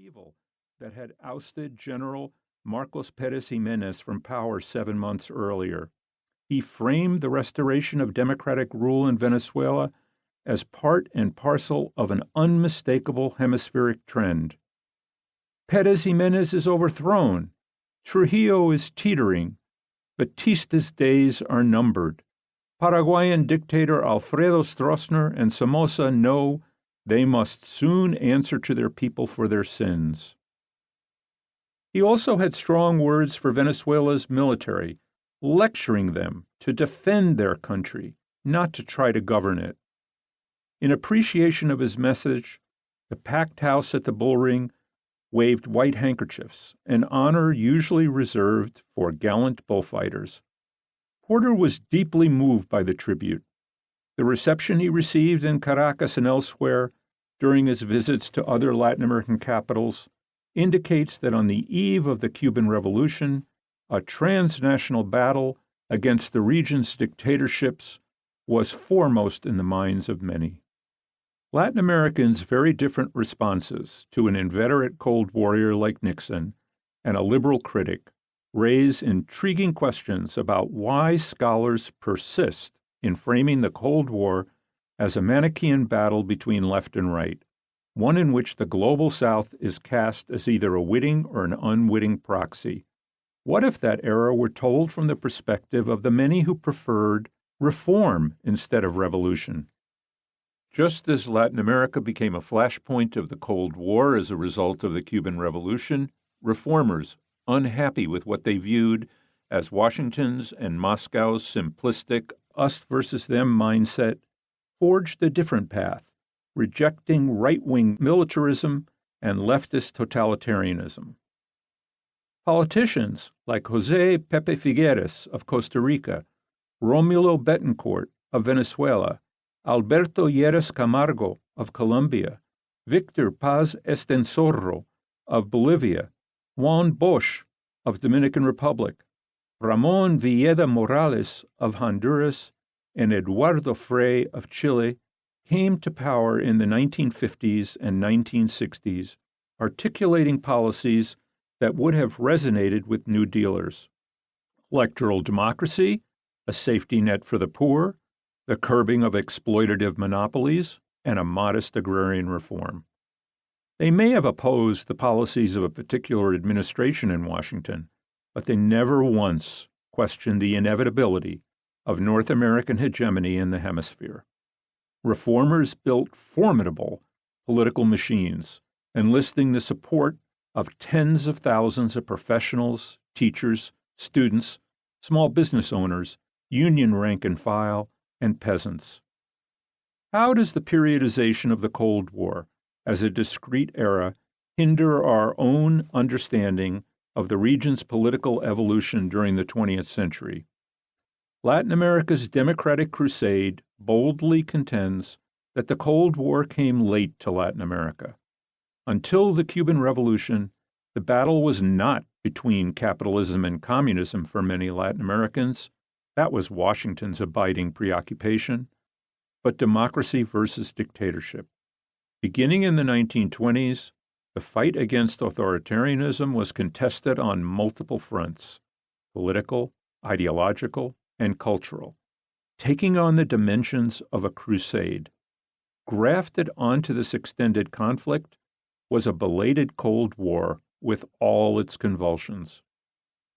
upheaval that had ousted General Marcos Pérez Jiménez from power 7 months earlier. He framed the restoration of democratic rule in Venezuela as part and parcel of an unmistakable hemispheric trend. Pérez Jiménez is overthrown. Trujillo is teetering. Batista's days are numbered. Paraguayan dictator Alfredo Stroessner and Somoza know they must soon answer to their people for their sins. He also had strong words for Venezuela's military, lecturing them to defend their country, not to try to govern it. In appreciation of his message, the packed house at the bullring waved white handkerchiefs, an honor usually reserved for gallant bullfighters. Porter was deeply moved by the tribute. The reception he received in Caracas and elsewhere during his visits to other Latin American capitals indicates that on the eve of the Cuban Revolution, a transnational battle against the region's dictatorships was foremost in the minds of many. Latin Americans' very different responses to an inveterate Cold Warrior like Nixon and a liberal critic raise intriguing questions about why scholars persist in framing the Cold War as a Manichaean battle between left and right, one in which the global South is cast as either a witting or an unwitting proxy. What if that era were told from the perspective of the many who preferred reform instead of revolution? Just as Latin America became a flashpoint of the Cold War as a result of the Cuban Revolution, reformers, unhappy with what they viewed as Washington's and Moscow's simplistic us versus them mindset, forged a different path, rejecting right-wing militarism and leftist totalitarianism. Politicians like José Pepe Figueres of Costa Rica, Rómulo Betancourt of Venezuela, Alberto Lleras Camargo of Colombia, Victor Paz Estensorro of Bolivia, Juan Bosch of Dominican Republic, Ramón Villeda Morales of Honduras, and Eduardo Frei of Chile came to power in the 1950s and 1960s, articulating policies that would have resonated with New Dealers. Electoral democracy, a safety net for the poor, the curbing of exploitative monopolies, and a modest agrarian reform. They may have opposed the policies of a particular administration in Washington, but they never once questioned the inevitability of North American hegemony in the hemisphere. Reformers built formidable political machines, enlisting the support of tens of thousands of professionals, teachers, students, small business owners, union rank and file, and peasants. How does the periodization of the Cold War as a discrete era hinder our own understanding of the region's political evolution during the 20th century? Latin America's democratic crusade boldly contends that the Cold War came late to Latin America. Until the Cuban Revolution, the battle was not between capitalism and communism for many Latin Americans. That was Washington's abiding preoccupation, but democracy versus dictatorship. Beginning in the 1920s, the fight against authoritarianism was contested on multiple fronts: political, ideological, and cultural, taking on the dimensions of a crusade. Grafted onto this extended conflict was a belated Cold War with all its convulsions.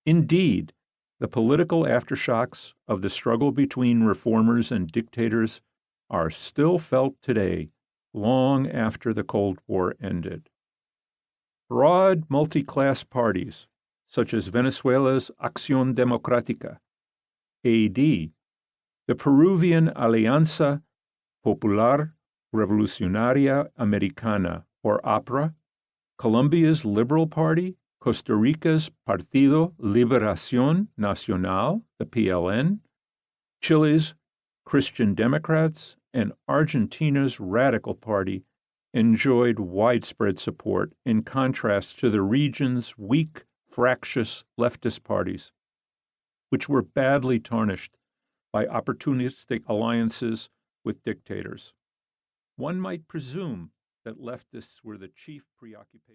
Indeed, the political aftershocks of the struggle between reformers and dictators are still felt today, long after the Cold War ended. Broad multi-class parties, such as Venezuela's Acción Democrática, AD, the Peruvian Alianza Popular Revolucionaria Americana, or APRA, Colombia's Liberal Party, Costa Rica's Partido Liberación Nacional, the PLN, Chile's Christian Democrats, and Argentina's Radical Party enjoyed widespread support in contrast to the region's weak, fractious leftist parties, which were badly tarnished by opportunistic alliances with dictators. One might presume that leftists were the chief preoccupation.